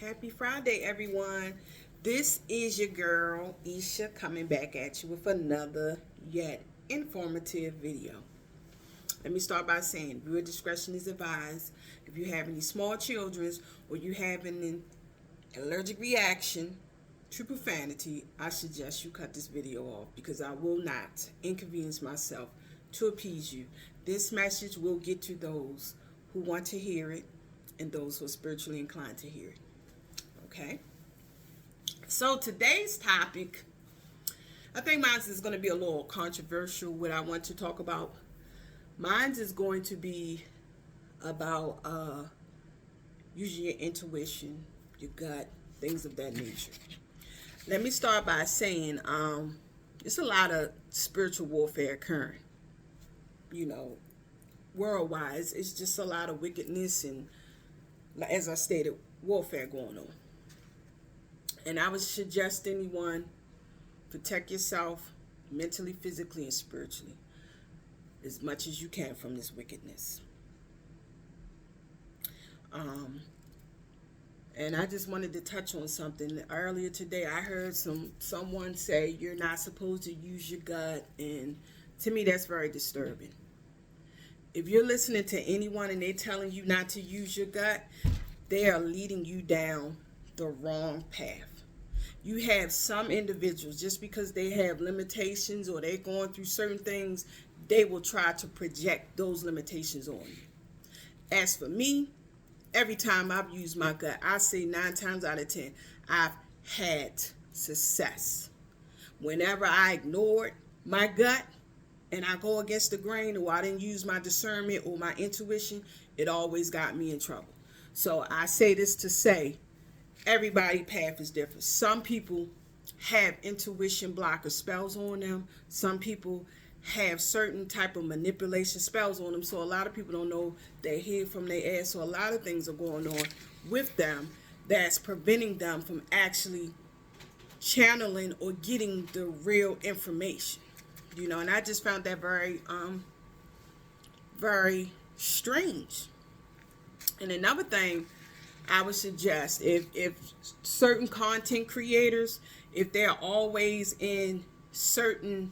Happy Friday, everyone. This is your girl, Isha, coming back at you with another yet informative video. Let me start by saying, viewer discretion is advised. If you have any small children or you have an allergic reaction to profanity, I suggest you cut this video off because I will not inconvenience myself to appease you. This message will get to those who want to hear it and those who are spiritually inclined to hear it. Okay? So today's topic, I think mine is going to be a little controversial. What I want to talk about, mine is going to be about using your intuition, your gut, things of that nature. Let me start by saying there's a lot of spiritual warfare occurring. Worldwide, it's just a lot of wickedness and, as I stated, warfare going on. And I would suggest anyone protect yourself mentally, physically, and spiritually as much as you can from this wickedness. And I just wanted to touch on something. Earlier today, I heard someone say you're not supposed to use your gut, and to me, that's very disturbing. If you're listening to anyone and they're telling you not to use your gut, they are leading you down the wrong path. You have some individuals, just because they have limitations or they're going through certain things, they will try to project those limitations on you. As for me, every time I've used my gut, I say 9 times out of 10, I've had success. Whenever I ignored my gut and I go against the grain, or I didn't use my discernment or my intuition, it always got me in trouble. So I say this to say, everybody's path is different. Some people have intuition blocker spells on them. Some people have certain type of manipulation spells on them. So a lot of people don't know their head from their ass. So a lot of things are going on with them that's preventing them from actually channeling or getting the real information. And I just found that very strange. And another thing I would suggest, if certain content creators, if they're always in certain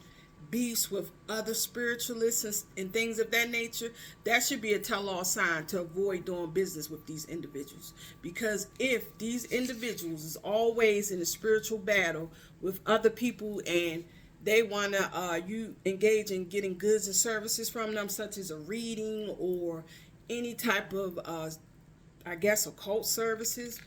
beefs with other spiritualists and things of that nature, that should be a tell-all sign to avoid doing business with these individuals. Because if these individuals is always in a spiritual battle with other people and they want to you engage in getting goods and services from them, such as a reading or any type of occult services,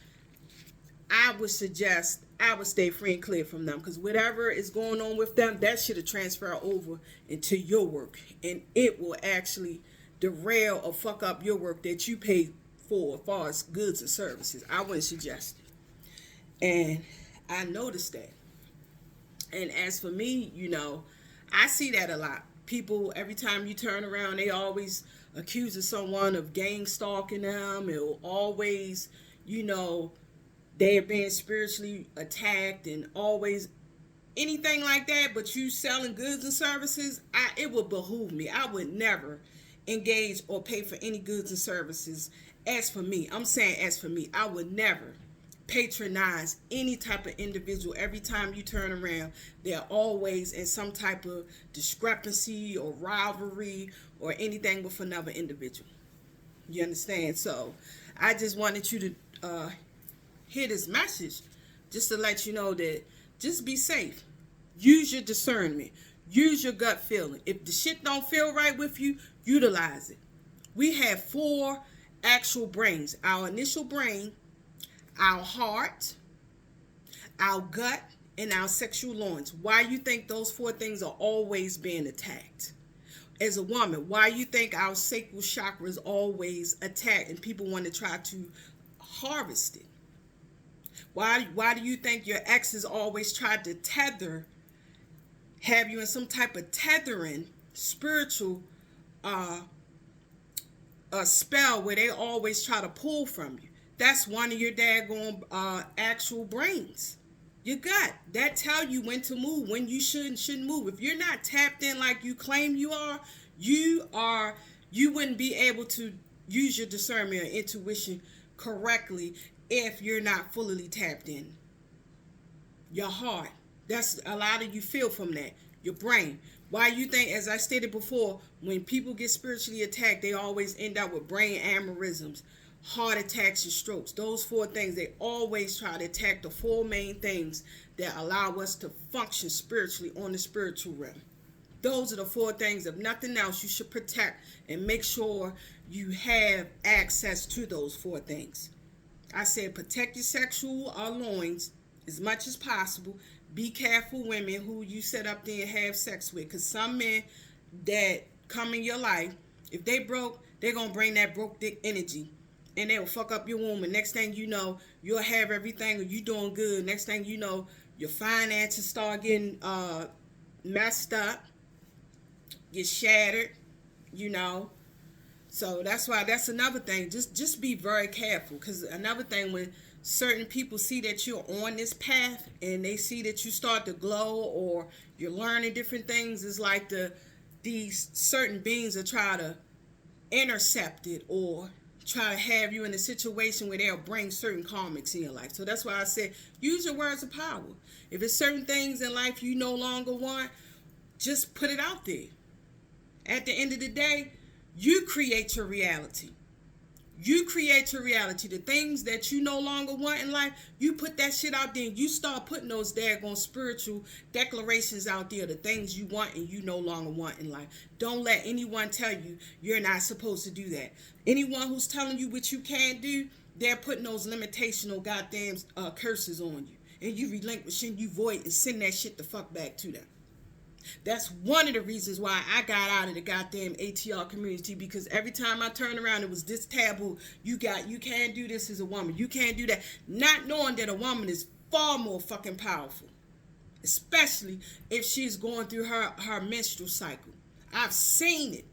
I would suggest I would stay free and clear from them, because whatever is going on with them, that should have transferred over into your work, and it will actually derail or fuck up your work that you pay for as far as goods and services. I wouldn't suggest it. And I noticed that. And as for me, I see that a lot. People, every time you turn around, they always accusing someone of gang stalking them, or always, they're being spiritually attacked, and always anything like that. But you selling goods and services, it would behoove me. I would never engage or pay for any goods and services. As for me, I would never patronize any type of individual. Every time you turn around, they're always in some type of discrepancy or rivalry or anything with another individual. You understand? So I just wanted you to hear this message, just to let you know that just be safe. Use your discernment. Use your gut feeling. If the shit don't feel right with you, utilize it. We have 4 actual brains: our initial brain, our heart, our gut, and our sexual loins. Why you think those 4 things are always being attacked? As a woman, why you think our sacral chakra is always attacked and people want to try to harvest it? Why do you think your exes always tried to have you in some type of tethering spiritual spell where they always try to pull from you? That's one of your daggone actual brains. Your gut. That tell you when to move, when you shouldn't move. If you're not tapped in like you claim you wouldn't be able to use your discernment or intuition correctly if you're not fully tapped in. Your heart. That's a lot of you feel from that. Your brain. Why you think, as I stated before, when people get spiritually attacked, they always end up with brain aneurysms, heart attacks, and strokes. Those four things, they always try to attack the four main things that allow us to function spiritually on the spiritual realm. Those are the four things. If nothing else, you should protect and make sure you have access to those four things. I said protect your sexual loins as much as possible. Be careful, women, who you set up there and have sex with, because some men that come in your life, if they broke, they're going to bring that broke dick energy, and they will fuck up your womb, and next thing you know, you'll have everything, or you doing good. Next thing you know, your finances start getting messed up, get shattered, you know. So that's why, that's another thing. Just be very careful, because another thing, when certain people see that you're on this path and they see that you start to glow or you're learning different things, it's like these certain beings will try to intercept it or try to have you in a situation where they'll bring certain karmics in your life. So that's why I said use your words of power. If it's certain things in life you no longer want, just put it out there. At the end of the day, you create your reality. You create your reality. The things that you no longer want in life, you put that shit out there and you start putting those daggone spiritual declarations out there, the things you want and you no longer want in life. Don't let anyone tell you you're not supposed to do that. Anyone who's telling you what you can't do, they're putting those limitational goddamn curses on you. And you relinquish and you void and send that shit the fuck back to them. That's one of the reasons why I got out of the goddamn ATR community, because every time I turned around, it was this taboo. You can't do this as a woman. You can't do that. Not knowing that a woman is far more fucking powerful, especially if she's going through her menstrual cycle. I've seen it.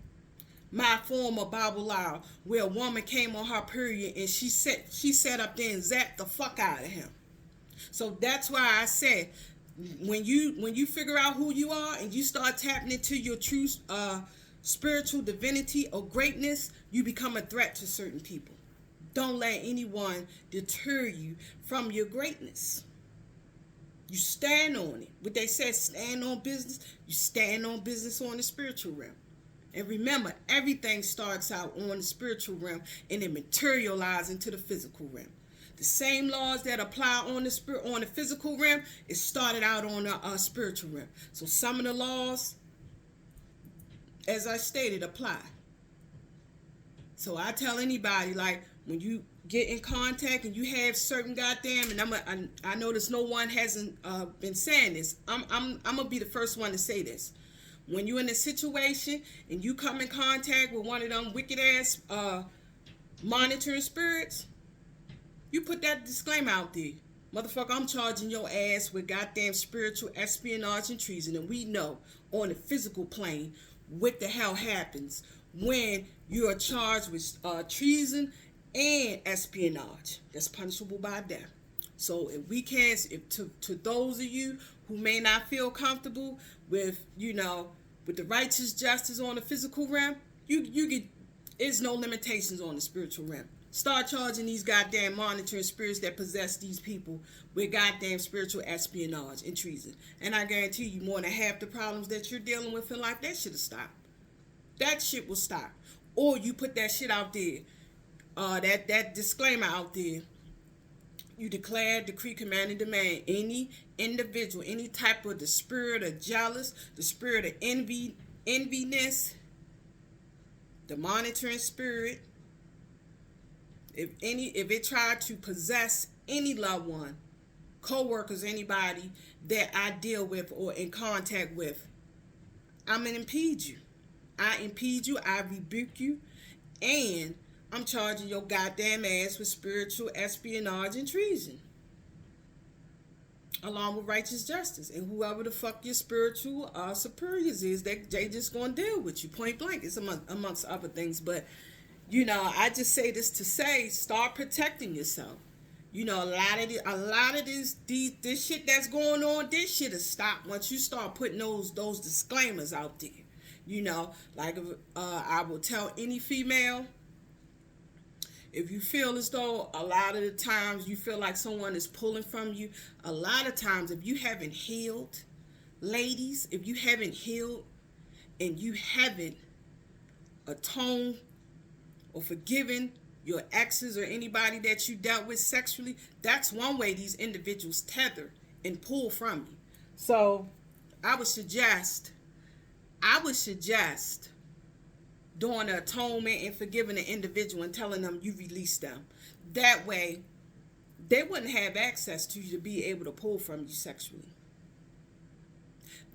My former Bible Loud, where a woman came on her period and she sat up there and zapped the fuck out of him. So that's why I said, when you figure out who you are and you start tapping into your true spiritual divinity or greatness, you become a threat to certain people. Don't let anyone deter you from your greatness. You stand on it. What they said, stand on business. You stand on business on the spiritual realm. And remember, everything starts out on the spiritual realm and it materializes into the physical realm. The same laws that apply on the physical realm, it started out on the spiritual realm. So some of the laws, as I stated, apply. So I tell anybody, like, when you get in contact and you have certain goddamn, and I notice no one hasn't been saying this. I'm gonna be the first one to say this. When you're in a situation and you come in contact with one of them wicked ass monitoring spirits, you put that disclaimer out there. Motherfucker, I'm charging your ass with goddamn spiritual espionage and treason. And we know on the physical plane what the hell happens when you are charged with treason and espionage. That's punishable by death. So if we can, to those of you who may not feel comfortable with, with the righteous justice on the physical realm, you get, there's no limitations on the spiritual realm. Start charging these goddamn monitoring spirits that possess these people with goddamn spiritual espionage and treason. And I guarantee you, more than half the problems that you're dealing with in life, that shit will stop. That shit will stop. Or you put that shit out there, that disclaimer out there. You declare, decree, command, and demand any individual, any type of the spirit of jealous, the spirit of enviness, the monitoring spirit, if it tried to possess any loved one, co-workers, anybody that I deal with or in contact with, I'm going to impede you. I impede you, I rebuke you, and I'm charging your goddamn ass with spiritual espionage and treason, along with righteous justice. And whoever the fuck your spiritual superiors is, they just gonna deal with you point blank. It's amongst other things, but I just say this to say, start protecting yourself. A lot of this shit that's going on, this shit will stop once you start putting those disclaimers out there. Like I will tell any female, If you feel as though a lot of the times you feel like someone is pulling from you, a lot of times if you haven't healed, ladies, if you haven't healed and you haven't atoned or forgiven your exes or anybody that you dealt with sexually, that's one way these individuals tether and pull from you. So I would suggest doing the atonement and forgiving the individual and telling them you release them. That way, they wouldn't have access to you to be able to pull from you sexually.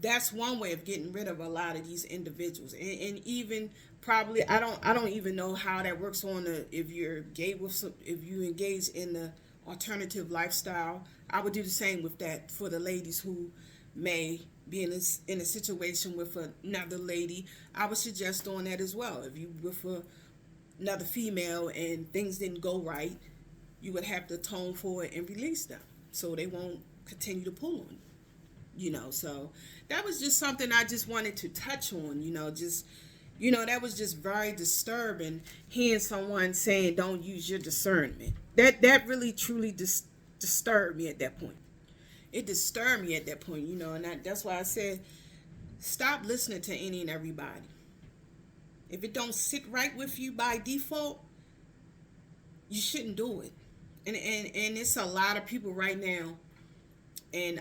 That's one way of getting rid of a lot of these individuals. And even probably, I don't even know how that works on if you're gay with if you engage in the alternative lifestyle. I would do the same with that for the ladies who may be in a situation with another lady. I would suggest doing that as well. If you with another female and things didn't go right, you would have to atone for it and release them so they won't continue to pull on you. So that was just something I just wanted to touch on. That was just very disturbing, hearing someone saying don't use your discernment. That really truly disturbed me at that point. It disturbed me at that point, and that's why I said stop listening to any and everybody. If it don't sit right with you by default, you shouldn't do it. And it's a lot of people right now in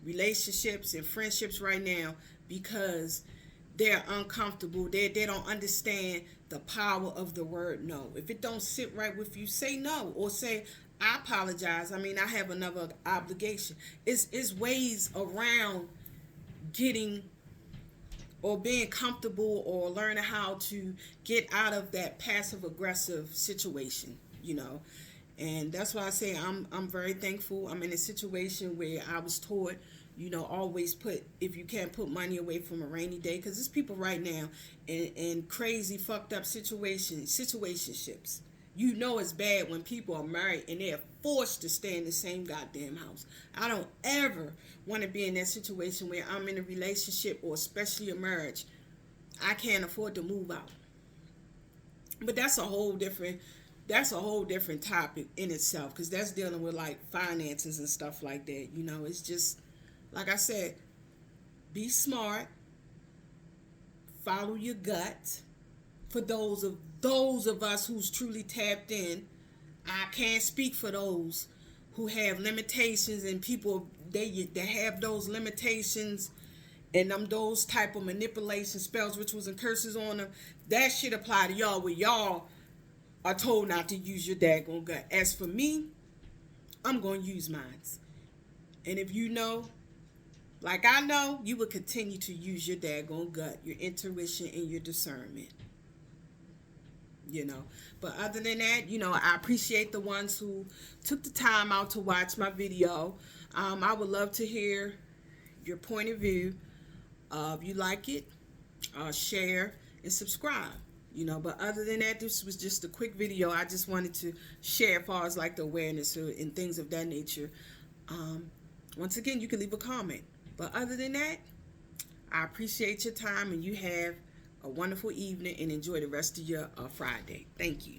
relationships and friendships right now because they're uncomfortable. They don't understand the power of the word no. If it don't sit right with you, say no, or say I apologize. I have another obligation. It's ways around getting or being comfortable or learning how to get out of that passive aggressive situation, And that's why I say I'm very thankful. I'm in a situation where I was taught, always if you can't put money away from a rainy day, because there's people right now in crazy fucked up situationships. It's bad when people are married and they're forced to stay in the same goddamn house. I don't ever want to be in that situation where I'm in a relationship or especially a marriage. I can't afford to move out. But that's a whole different topic in itself, because that's dealing with like finances and stuff like that. It's just like I said, be smart, follow your gut. For those of us who's truly tapped in, I can't speak for those who have limitations and people they have those limitations and those type of manipulation spells, rituals, and curses on them. That shit apply to y'all where y'all are told not to use your daggone gut. As for me, I'm going to use mine. And if like I know, you will continue to use your daggone gut, your intuition, and your discernment. But other than that, I appreciate the ones who took the time out to watch my video. I would love to hear your point of view. If you like it, share and subscribe. But other than that, this was just a quick video. I just wanted to share as far as like the awareness and things of that nature. Once again, you can leave a comment. But other than that, I appreciate your time, and you have a wonderful evening and enjoy the rest of your Friday. Thank you.